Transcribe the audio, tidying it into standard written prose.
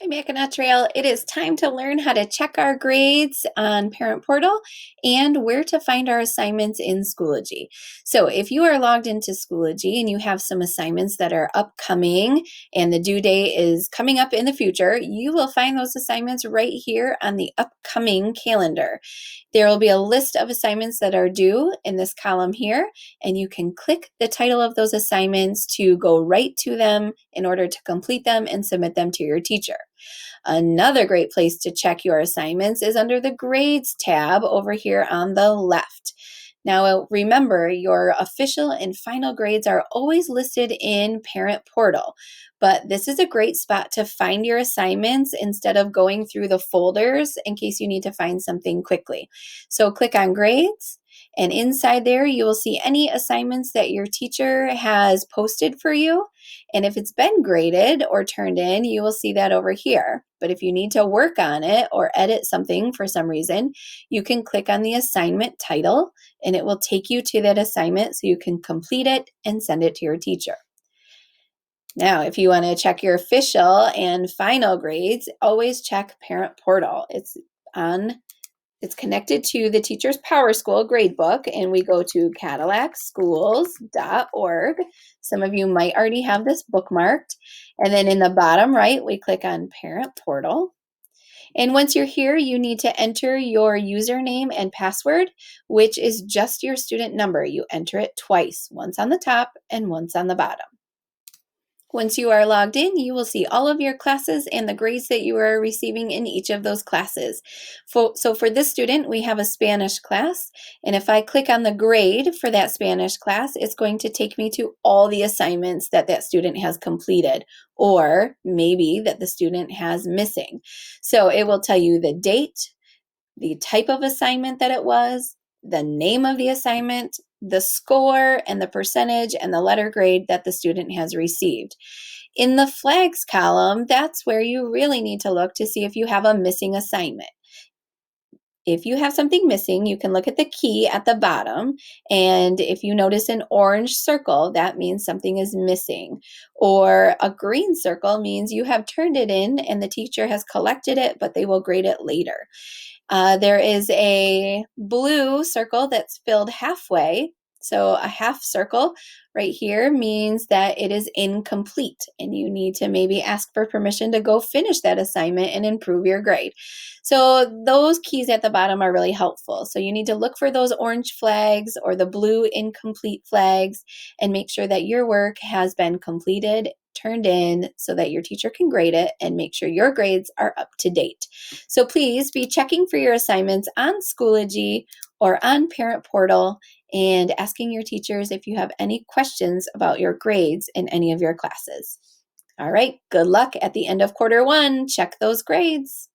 Hi, Mackinac Trail. It is time to learn how to check our grades on Parent Portal and where to find our assignments in Schoology. So, if you are logged into Schoology and you have some assignments that are upcoming and the due date is coming up in the future, you will find those assignments right here on the upcoming calendar. There will be a list of assignments that are due in this column here, and you can click the title of those assignments to go right to them in order to complete them and submit them to your teacher. Another great place to check your assignments is under the Grades tab over here on the left. Now, remember, your official and final grades are always listed in Parent Portal, but this is a great spot to find your assignments instead of going through the folders in case you need to find something quickly. So click on Grades, and inside there, you will see any assignments that your teacher has posted for you. And if it's been graded or turned in, you will see that over here. But if you need to work on it or edit something for some reason, you can click on the assignment title and it will take you to that assignment so you can complete it and send it to your teacher. Now, if you want to check your official and final grades, always check Parent Portal. It's connected to the Teachers Power School gradebook, and we go to cadillacschools.org. Some of you might already have this bookmarked. And then in the bottom right, we click on Parent Portal. And once you're here, you need to enter your username and password, which is just your student number. You enter it twice, once on the top and once on the bottom. Once you are logged in, you will see all of your classes and the grades that you are receiving in each of those classes. So for this student, we have a Spanish class, and if I click on the grade for that Spanish class, it's going to take me to all the assignments that that student has completed, or maybe that the student has missing. So it will tell you the date, the type of assignment that it was, the name of the assignment, the score, and the percentage and the letter grade that the student has received. In the flags column, that's where you really need to look to see if you have a missing assignment. If you have something missing, you can look at the key at the bottom, and if you notice an orange circle, that means something is missing. Or a green circle means you have turned it in and the teacher has collected it, but they will grade it later. There is a blue circle that's filled halfway. So a half circle right here means that it is incomplete and you need to maybe ask for permission to go finish that assignment and improve your grade. So those keys at the bottom are really helpful. So you need to look for those orange flags or the blue incomplete flags and make sure that your work has been completed, turned in, so that your teacher can grade it and make sure your grades are up to date. So please be checking for your assignments on Schoology or on Parent Portal and asking your teachers if you have any questions about your grades in any of your classes. All right, good luck at the end of quarter one. Check those grades.